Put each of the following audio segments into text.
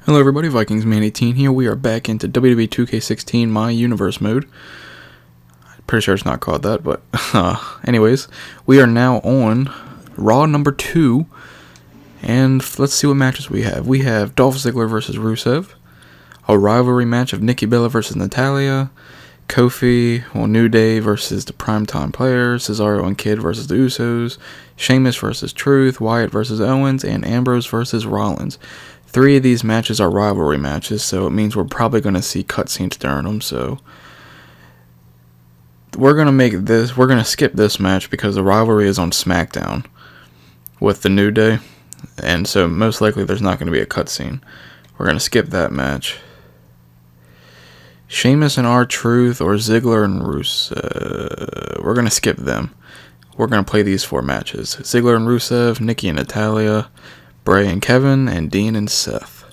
Hello everybody, VikingsMan18 here. We are back into WWE 2K16 My Universe mode. Pretty sure it's not called that, but anyways, we are now on Raw number 2, and let's see what matches we have. We have Dolph Ziggler versus Rusev, a rivalry match of Nikki versus Natalya, Kofi, New Day versus the Primetime Players, Cesaro and Kid versus the Usos, Sheamus versus Truth, Wyatt versus Owens, and Ambrose versus Rollins. 3 of these matches are rivalry matches, so it means we're probably going to see cutscenes during them, so we're going to skip this match because the rivalry is on SmackDown with the New Day, and so most likely there's not going to be a cutscene. We're going to skip that match. Sheamus and R-Truth or Ziggler and Rusev, we're going to skip them. We're going to play these 4 matches. Ziggler and Rusev, Nikki and Natalya, Bray and Kevin, and Dean and Seth.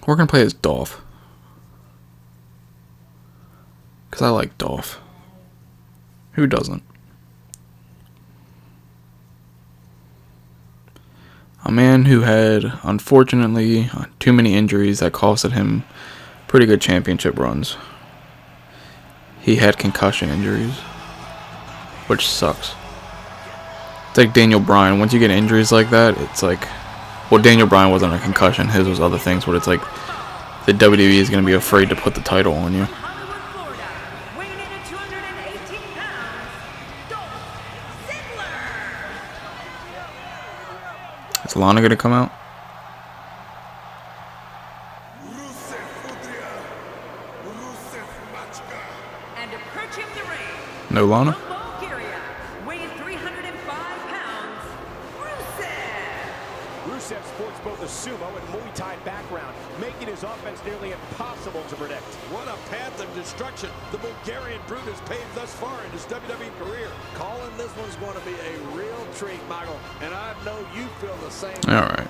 We're going to play as Dolph, because I like Dolph. Who doesn't? A man who had, unfortunately, too many injuries that costed him pretty good championship runs. He had concussion injuries, which sucks. It's like Daniel Bryan. Once you get injuries like that, it's like, well, Daniel Bryan wasn't a concussion. His was other things, but it's like the WWE is going to be afraid to put the title on you. Is Lana going to come out? No Lana? Rusev sports both a sumo and Muay Thai background, making his offense nearly impossible to predict. What a path of destruction the Bulgarian brute has paved thus far in his WWE career. Calling this one's going to be a real treat, Michael, and I know you feel the same. All right.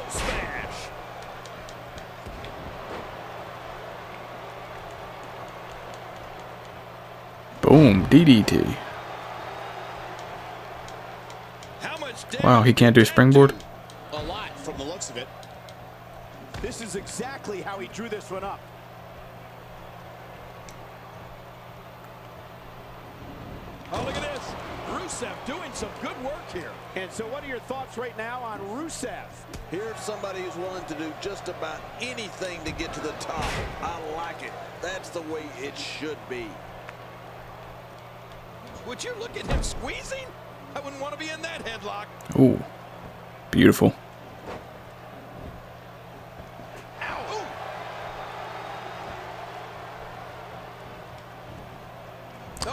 Smash! Boom, DDT. Wow, he can't do springboard? A lot from the looks of it. This is exactly how he drew this one up. Oh, look at this. Rusev doing some good work here. And so what are your thoughts right now on Rusev? Here's somebody who's willing to do just about anything to get to the top. I like it. That's the way it should be. Would you look at him squeezing? I wouldn't want to be in that headlock. Ooh, beautiful. Ow.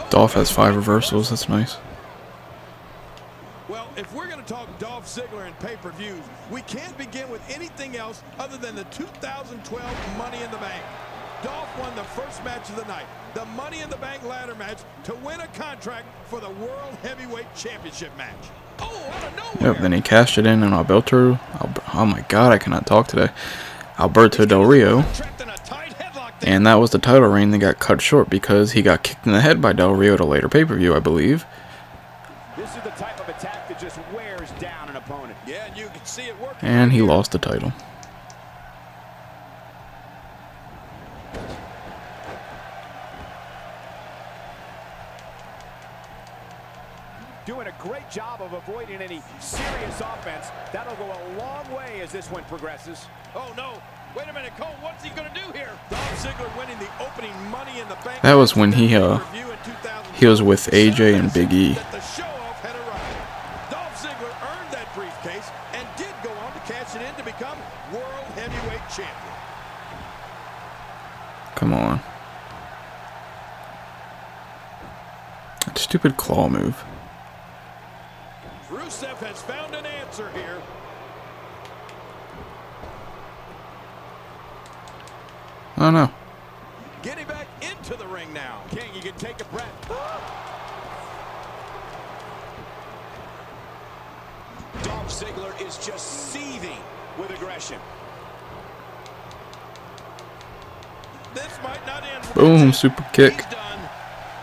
Dolph has 5 reversals, that's nice. Well, if we're going to talk Dolph Ziggler and pay-per-views, we can't begin with anything else other than the 2012 Money in the Bank. Dolph won the first match of the night, the Money in the Bank ladder match, to win a contract for the World Heavyweight Championship match. Oh, out of nowhere! Yep, then he cashed it in on Alberto. Oh my god, I cannot talk today. Alberto Del Rio. And that was the title reign that got cut short because he got kicked in the head by Del Rio at a later pay-per-view, I believe. This is the type of attack that just wears down an opponent. Yeah, and you can see it working. And he lost the title. Doing a great job of avoiding any serious offense. That'll go a long way as this one progresses. Oh, no. Wait a minute, Cole. What's he going to do here? Dolph Ziggler winning the opening Money in the Bank. That was when he was with AJ and Big E. The show-off had arrived. Dolph Ziggler earned that briefcase and did go on to cash it in to become World Heavyweight Champion. Come on. That stupid claw move. Rusev has found an answer here. Oh no. getting back into the ring now. King, you can take a breath. Dolph Ziggler is just seething with aggression. This might not end. Boom, super kick. He's done.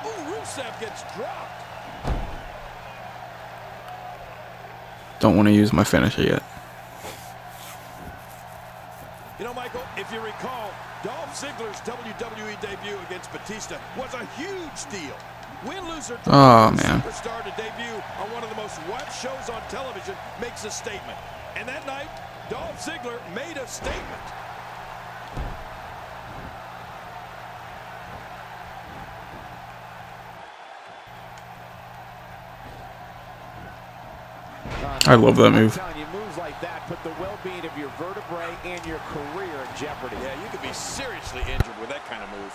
Ooh, Rusev gets dropped. Don't want to use my finisher yet. You know, Michael, if you recall, Dolph Ziggler's WWE debut against Batista was a huge deal. Win, loser, oh man, superstar to debut on one of the most watched shows on television makes a statement. And that night, Dolph Ziggler made a statement. I love that move. I'm telling you, moves like that put the well-being of your vertebrae and your career in jeopardy. Yeah, you could be seriously injured with that kind of move.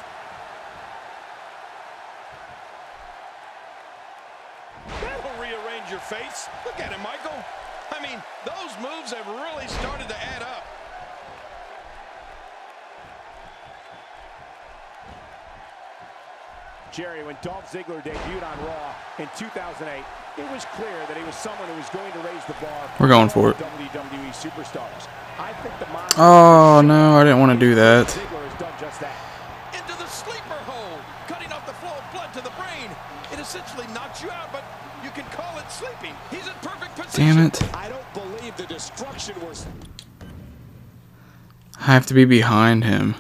That'll rearrange your face. Look at him, Michael. I mean, those moves have really started to add up. Jerry, when Dolph Ziggler debuted on Raw in 2008, it was clear that he was someone who was going to raise the bar. We're going for it. WWE superstars. I think the Oh no, I didn't want to do that. Ziggler has done just that. Into the sleeper hold, cutting off the flow of blood to the brain. It essentially knocks you out, but you can call it sleeping. He's in perfect position. Damn it. I don't believe the destruction was. I have to be behind him.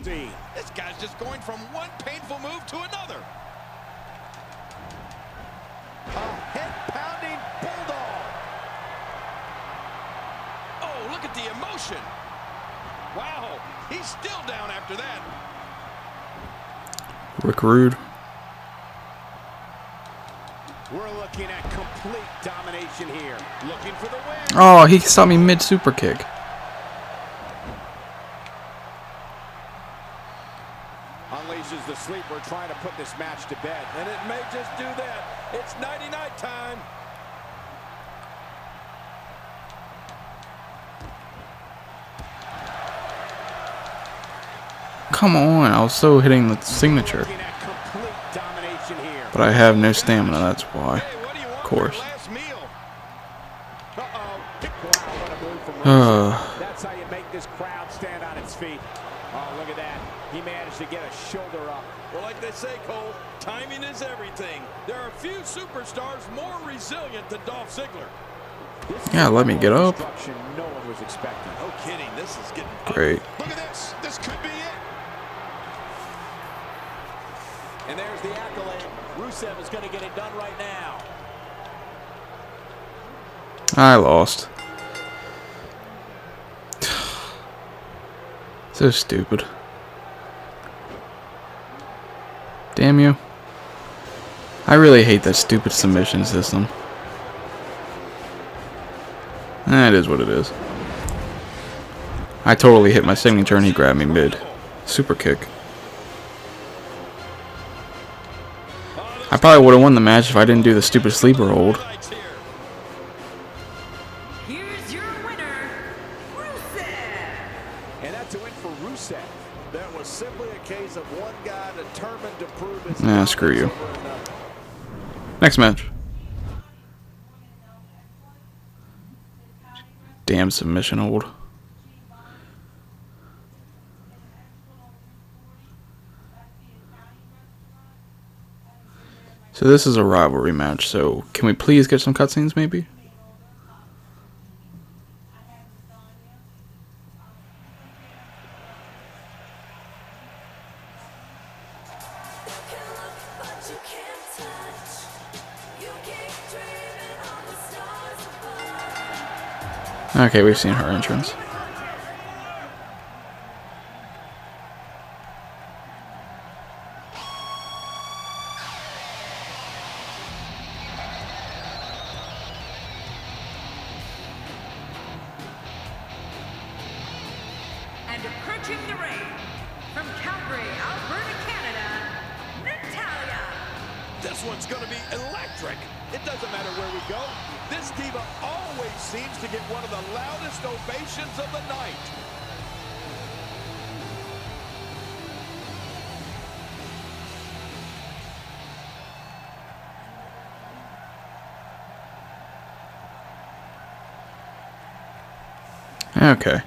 This guy's just going from one painful move to another. A head-pounding bulldog. Oh, look at the emotion. Wow, he's still down after that. Rick Rude. We're looking at complete domination here. Looking for the win. Oh, he stopped me mid super kick. Unleashes the sleeper, trying to put this match to bed. And it may just do that. It's nighty-night time. Come on, I was so hitting the signature. Looking at complete domination here. But I have no stamina, that's why. Hey, what do you want Of course. for your last meal? Uh-oh. Wow, what a move from Rusev. That's how you make this crowd stand on its feet. Oh, look at that. He managed to get a shoulder up. Well, like they say, Cole, timing is everything. There are few superstars more resilient than Dolph Ziggler. Yeah, let me get up. No one was expecting. No kidding, this is getting Great. Look at this. This could be it. And there's the accolade. Rusev is going to get it done right now. I lost. So stupid. Damn you. I really hate that stupid submission system. That is what it is. I totally hit my signature and he grabbed me mid. Super kick. I probably would have won the match if I didn't do the stupid sleeper hold. Here's your winner, Rusev. And that's a win for Rusev. That was simply a case of one guy determined to prove his Nah, screw you. Next match. Damn submission hold. So this is a rivalry match, so can we please get some cutscenes maybe? Okay, we've seen her entrance. And approaching the ring from Calgary, Alberta, Canada, Natalya. This one's going to be electric. It doesn't matter where we go. This diva always seems to get one of the loudest ovations of the night. Okay.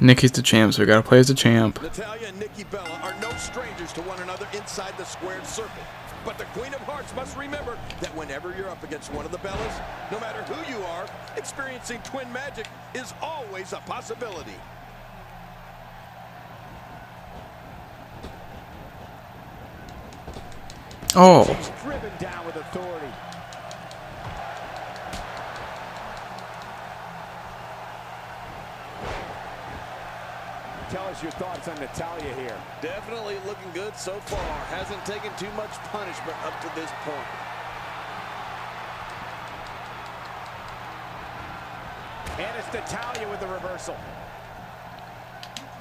Nikki's the champ, so we gotta play as the champ. Natalya and Nikki Bella are no strangers to one another inside the squared circle. But the Queen of Hearts must remember that whenever you're up against one of the Bellas, no matter who you are, experiencing twin magic is always a possibility. Oh. She's driven down with authority. Tell us your thoughts on Natalya here. Definitely looking good so far. Hasn't taken too much punishment up to this point. And it's Natalya with the reversal.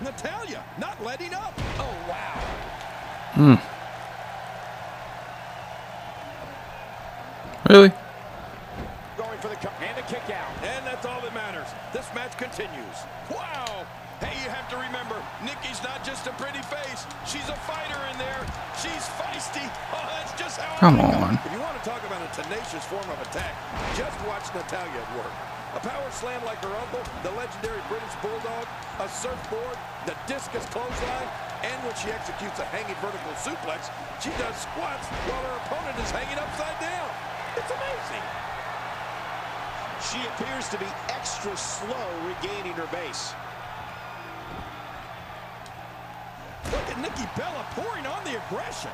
Natalya not letting up. Oh, wow. Really? Going for the and a kick out. And that's all that matters. This match continues. Wow. Hey, you have to remember, Nikki's not just a pretty face. She's a fighter in there. She's feisty. Oh, that's just how Come I like on. her. If you want to talk about a tenacious form of attack, just watch Natalya at work. A power slam like her uncle, the legendary British Bulldog, a surfboard, the discus clothesline, and when she executes a hanging vertical suplex, she does squats while her opponent is hanging upside down. It's amazing. She appears to be extra slow regaining her base. Look at Nikki Bella pouring on the aggression.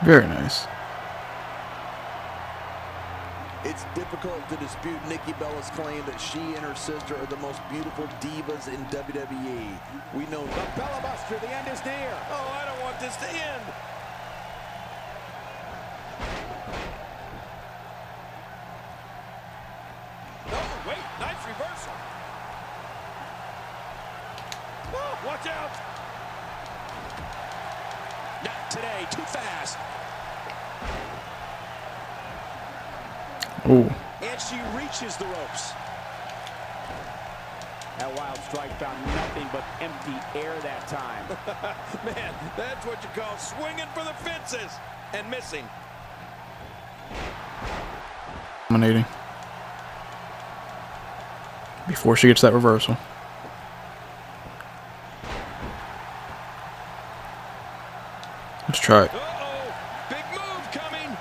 Very nice. It's difficult to dispute Nikki Bella's claim that she and her sister are the most beautiful divas in WWE. We know The Bella Buster, the end is near. Oh, I don't want this to end. Oh, wait, nice reversal. Oh, watch out. Not today, too fast. Oh. And she reaches the ropes. That wild strike found nothing but empty air that time. Man, that's what you call swinging for the fences and missing. Dominating. Before she gets that reversal. Let's try it. Uh-oh, big move coming.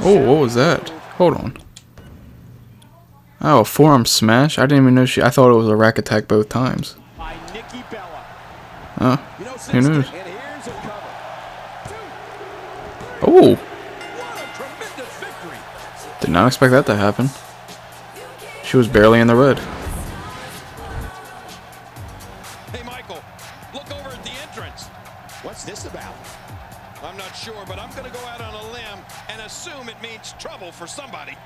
Oh, what was that? Hold on. Oh, a forearm smash? I didn't even know I thought it was a rack attack both times. By Nikki Bella. Huh? You know, Who knows? And here's a cover. Oh! What a tremendous victory. Did not expect that to happen. She was barely in the red. Hey, Michael, look over at the entrance. What's this about? I'm not sure, but I'm going to go out on a limb and assume it means trouble for somebody.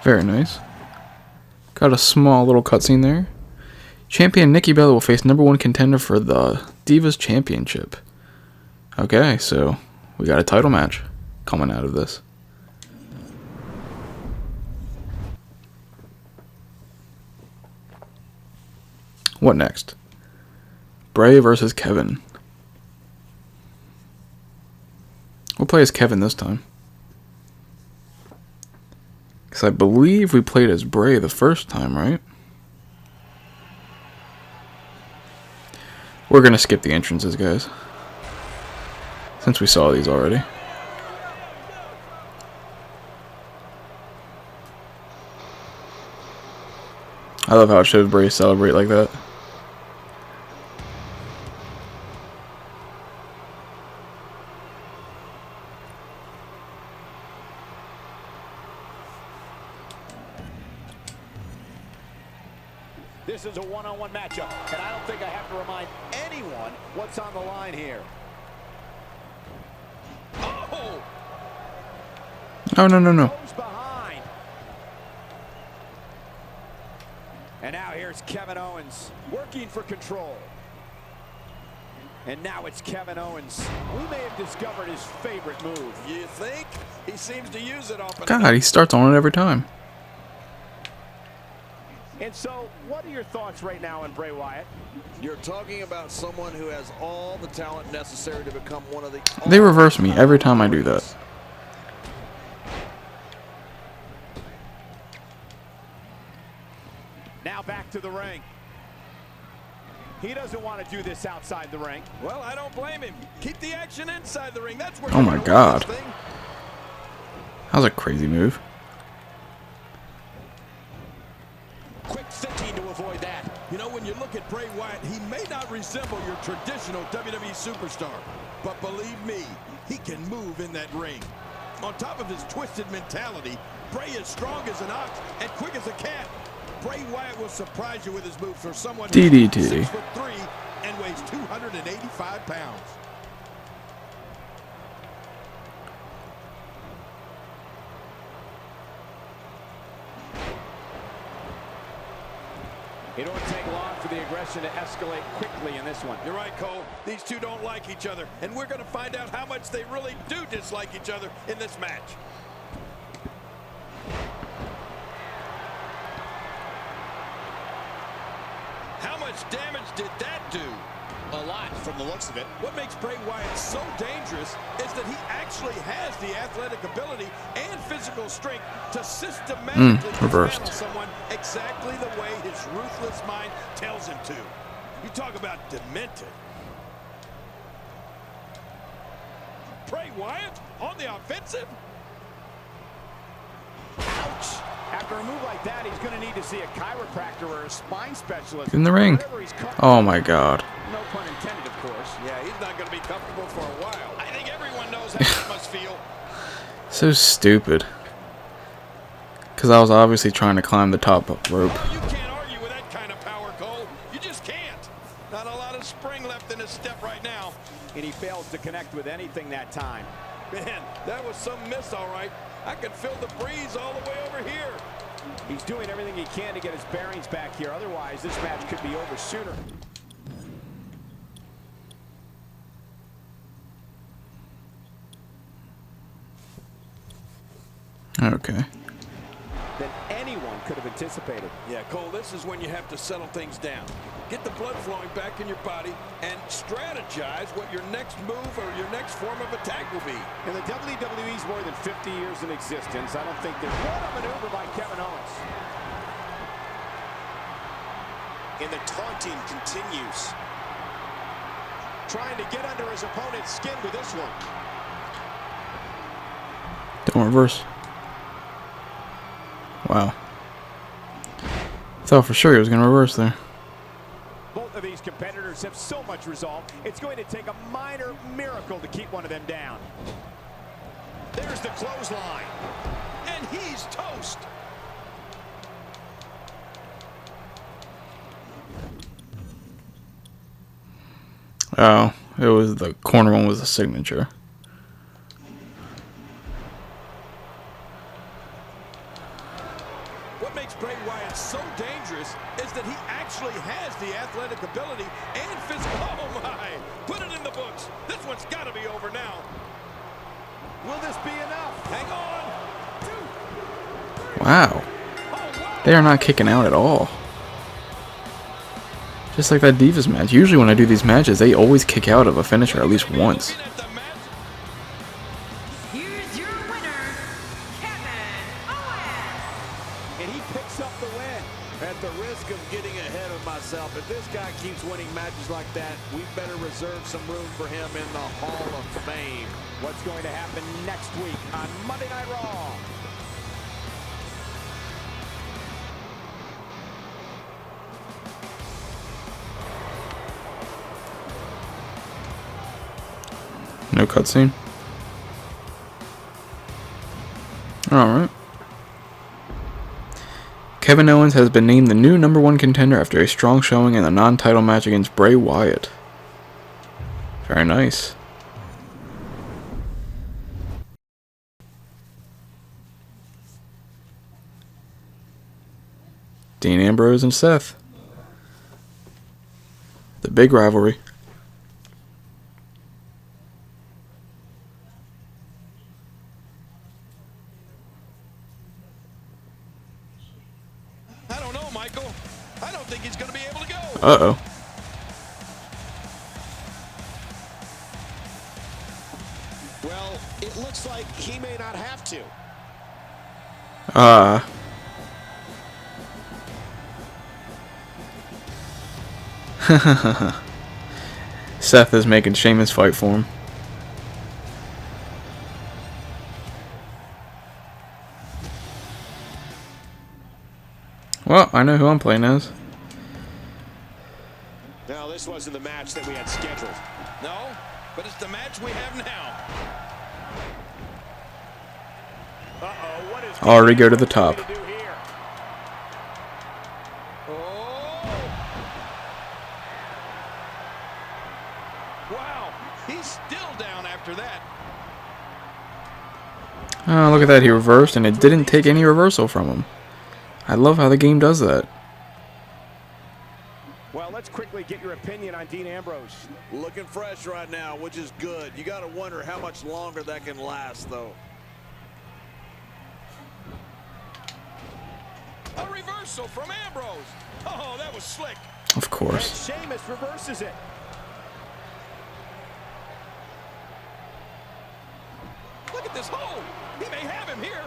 Very nice. Got a small little cutscene there. Champion Nikki Bella will face #1 contender for the Divas Championship. Okay, so we got a title match coming out of this. What next? Bray versus Kevin. We'll play as Kevin this time. Because I believe we played as Bray the first time, right? We're going to skip the entrances, guys. Since we saw these already. I love how it shows Bray celebrate like that. This is a one-on-one matchup, and I don't think I have to remind anyone what's on the line here. Oh! Oh, no. Goes behind. And now here's Kevin Owens working for control. And now it's Kevin Owens. We may have discovered his favorite move. You think? He seems to use it often. God, he starts on it every time. And so, what are your thoughts right now on Bray Wyatt? You're talking about someone who has all the talent necessary to become one of the... They reverse me every time I do that. Now back to the ring. He doesn't want to do this outside the ring. Well, I don't blame him. Keep the action inside the ring. That's where. Oh my God. That was a crazy move. Quick thinking to avoid that. You know, when you look at Bray Wyatt, he may not resemble your traditional WWE superstar, but believe me, he can move in that ring. On top of his twisted mentality, Bray is strong as an ox and quick as a cat. Bray Wyatt will surprise you with his moves for someone who's DDT. 6'3" and weighs 285 pounds. It don't take long for the aggression to escalate quickly in this one. You're right, Cole. These two don't like each other, and we're going to find out how much they really do dislike each other in this match. How much damage did that do? A lot from the looks of it. What makes Bray Wyatt so dangerous is that he actually has the athletic ability and physical strength to systematically reversed. dismantle someone exactly the way his ruthless mind tells him to. You talk about demented. Bray Wyatt on the offensive? Ouch! After a move like that, he's going to need to see a chiropractor or a spine specialist. In the ring. Oh my God. No pun intended, of course. Yeah, he's not going to be comfortable for a while. I think everyone knows how that must feel. So stupid. Because I was obviously trying to climb the top rope. Oh, you can't argue with that kind of power, Cole. You just can't. Not a lot of spring left in his step right now. And he fails to connect with anything that time. Man, that was some miss, all right. I could feel the breeze all the way over here. He's doing everything he can to get his bearings back here. Otherwise, this match could be over sooner. Okay. Than anyone could have anticipated. Yeah, Cole, this is when you have to settle things down. Get the blood flowing back in your body and strategize what your next move or your next form of attack will be. In the WWE's more than 50 years in existence, I don't think there's what a maneuver by Kevin Owens. And the taunting continues. Trying to get under his opponent's skin with this one. Don't reverse. Wow. Thought for sure he was going to reverse there. Both of these competitors have so much resolve, it's going to take a minor miracle to keep one of them down. There's the clothesline. And he's toast. Oh, it was the corner one was a signature. What makes Bray Wyatt so dangerous is that he actually has the athletic ability and physical. Oh my! Put it in the books. This one's got to be over now. Will this be enough? Hang on. Wow. Oh, wow. They are not kicking out at all. Just like that Divas match. Usually when I do these matches, they always kick out of a finisher at least once. Here's your winner, Kevin Owens. And he picks up the win. At the risk of getting ahead of myself, if this guy keeps winning matches like that, we better reserve some room for him in the Hall of Fame. What's going to happen next week on Monday Night Raw? No cutscene. Alright. Kevin Owens has been named the new #1 contender after a strong showing in the non-title match against Bray Wyatt. Very nice. Dean Ambrose and Seth. The big rivalry. Michael. I don't think he's going to be able to go. Uh-oh. Well, it looks like he may not have to. Seth is making Sheamus fight for him. Well, I know who I'm playing as. Now, this wasn't the match that we had scheduled. No, but it's the match we have now. Uh-oh, what is Already go to the top. to do here? Wow, he's still down after that. Oh, look at that. He reversed, and it didn't take any reversal from him. I love how the game does that. Well, let's quickly get your opinion on Dean Ambrose. Looking fresh right now, which is good. You got to wonder how much longer that can last, though. A reversal from Ambrose. Oh, that was slick. Of course. And Sheamus reverses it. Look at this hold. He may have him here.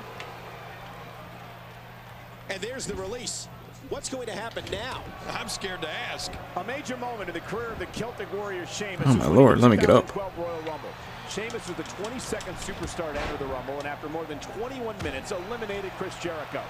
And there's the release. What's going to happen now? I'm scared to ask. A major moment in the career of the Celtic Warrior Sheamus. Oh my lord, let me get up. 2012 Royal Rumble. Sheamus was the 22nd superstar to enter the Rumble, and after more than 21 minutes, eliminated Chris Jericho.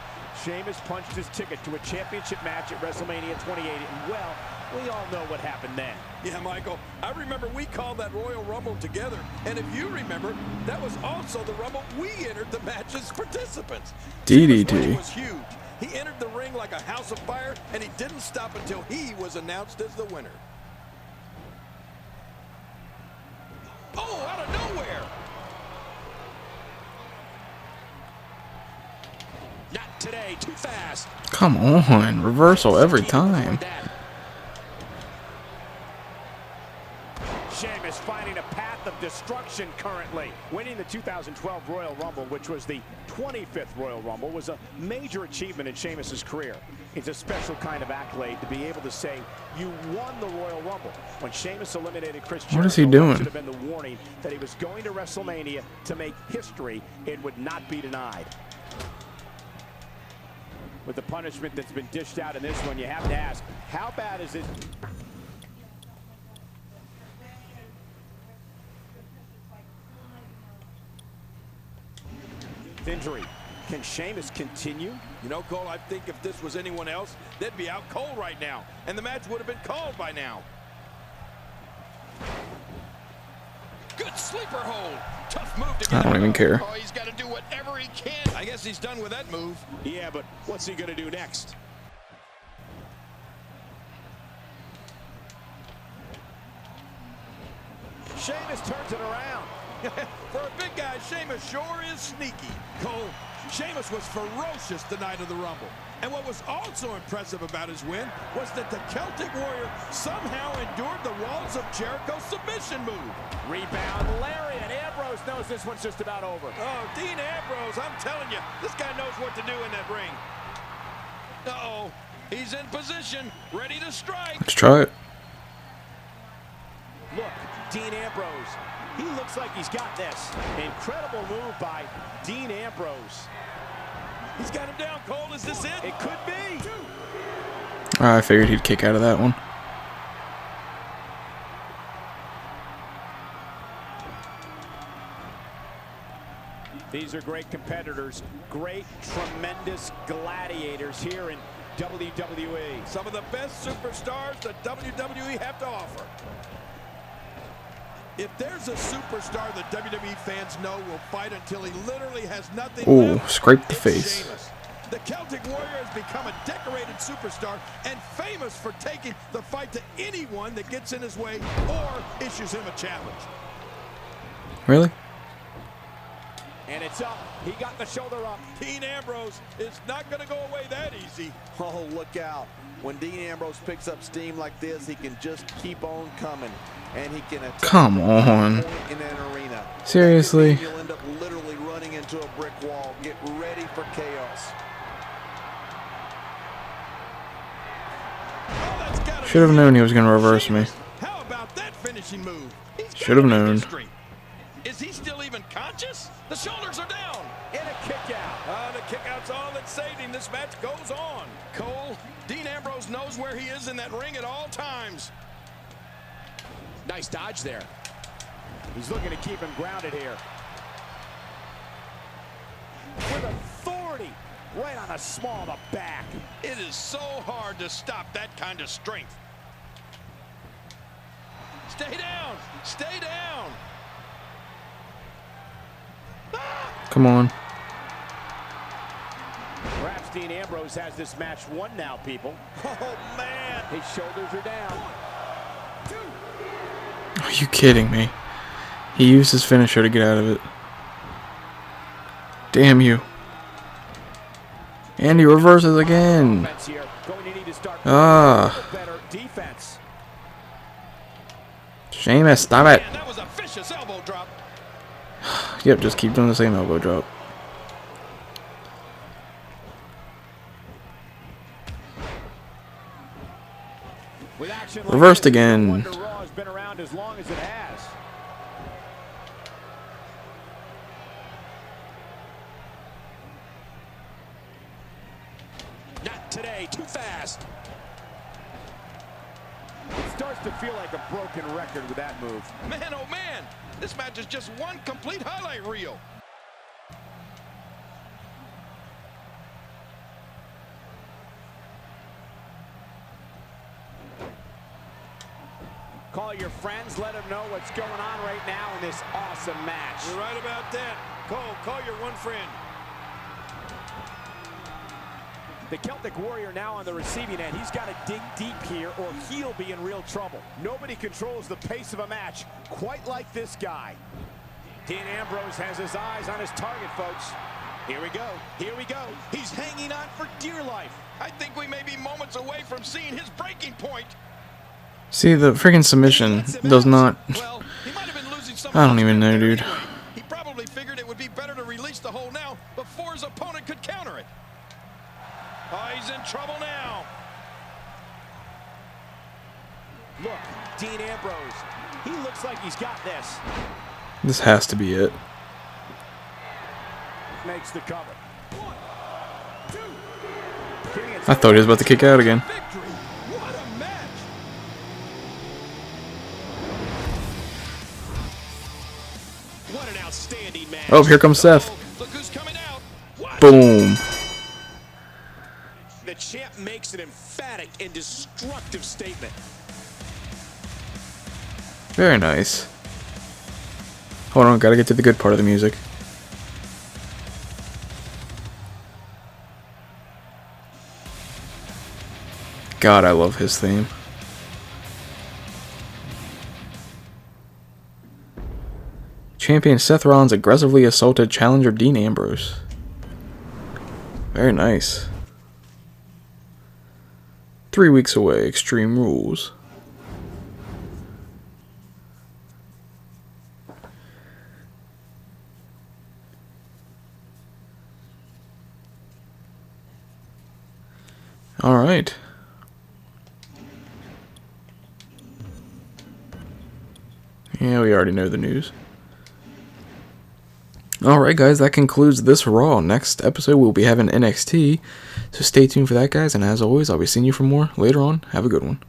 Sheamus punched his ticket to a championship match at WrestleMania 28, and well, we all know what happened then. Yeah, Michael, I remember we called that Royal Rumble together, and if you remember, that was also the Rumble we entered the match as participants. DDT. Sheamus' win was huge. He entered the ring like a house of fire, and he didn't stop until he was announced as the winner. Oh, out of nowhere! Not today, too fast. Come on. Reversal every time. Sheamus finding a path of destruction currently. Winning the 2012 Royal Rumble, which was the 25th Royal Rumble, was a major achievement in Sheamus's career. It's a special kind of accolade to be able to say you won the Royal Rumble. When Sheamus eliminated Chris Jericho, What is he doing? should have been the warning that he was going to WrestleMania to make history. It would not be denied. With the punishment that's been dished out in this one, you have to ask, how bad is it? Injury. Can Sheamus continue? You know, Cole, I think if this was anyone else, they'd be out cold right now, and the match would have been called by now. Good sleeper hold. Tough move to get I don't out even of. care. Oh, he's got to do whatever he can. I guess he's done with that move. Yeah, but what's he going to do next? Sheamus turns it around. For a big guy, Sheamus sure is sneaky. Cole, Sheamus was ferocious the night of the Rumble. And what was also impressive about his win was that the Celtic Warrior somehow endured the walls of Jericho's submission move. Rebound, lariat. Ambrose knows this one's just about over. Oh, Dean Ambrose, I'm telling you, this guy knows what to do in that ring. Uh-oh, he's in position, ready to strike. Let's try it. Look, Dean Ambrose. He looks like he's got this. Incredible move by Dean Ambrose. He's got him down, Cole. Is this it? It could be. I figured he'd kick out of that one. These are great competitors, great, tremendous gladiators here in WWE. Some of the best superstars that WWE have to offer. If there's a superstar that WWE fans know will fight until he literally has nothing Ooh, left, scraped the it's face. Sheamus. The Celtic Warrior has become a decorated superstar and famous for taking the fight to anyone that gets in his way or issues him a challenge. Really? And it's up. He got the shoulder up. Dean Ambrose is not going to go away that easy. Oh, look out. When Dean Ambrose picks up steam like this, he can just keep on coming. And he can attack. Come on. In an arena. Seriously? You'll end up literally running into a brick wall. Get ready for chaos. Should have known he was going to reverse me. How about that finishing move? Should have known. Is he still even conscious? The shoulders are down. And a kick out. The kick out's all that saved him. This match goes on. Cole, Dean Ambrose knows where he is in that ring at all times. Nice dodge there. He's looking to keep him grounded here. With authority, right on the small of the back. It is so hard to stop that kind of strength. Stay down. Stay down. Come on. Perhaps Dean Ambrose has this match won now, people. Oh, man. His shoulders are down. Are you kidding me? He used his finisher to get out of it. Damn you. And he reverses again. Ah. Sheamus, stop it. That was a vicious elbow drop. Yep, just keep doing the same elbow drop. Reversed again. Been around as long as it has. Not today, too fast. It starts to feel like a broken record with that move. Man, oh man, this match is just one complete highlight reel. Call your friends, let them know what's going on right now in this awesome match. You're right about that. Cole, call your one friend. The Celtic Warrior now on the receiving end. He's got to dig deep here or he'll be in real trouble. Nobody controls the pace of a match quite like this guy. Dean Ambrose has his eyes on his target, folks. Here we go. Here we go. He's hanging on for dear life. I think we may be moments away from seeing his breaking point. See, the freaking submission does not... Well, he might have been losing some I don't even know, dude. anyway. He probably figured it would be better to release the hold now before his opponent could counter it. Oh, he's in trouble now. Look, Dean Ambrose. He looks like he's got this. This has to be it. Makes the cover. 1, 2. I thought he was about to kick out again. Victory. What a match. What an outstanding match. Oh, here comes Seth. Look who's coming out. What? Boom. The champ makes an emphatic and destructive statement. Very nice. Hold on, gotta get to the good part of the music. God, I love his theme. Champion Seth Rollins aggressively assaulted challenger Dean Ambrose. Very nice. 3 weeks away, Extreme Rules. All right. Yeah, we already know the news. Alright guys, that concludes this Raw. Next episode we'll be having NXT, so stay tuned for that guys, and as always, I'll be seeing you for more later on. Have a good one.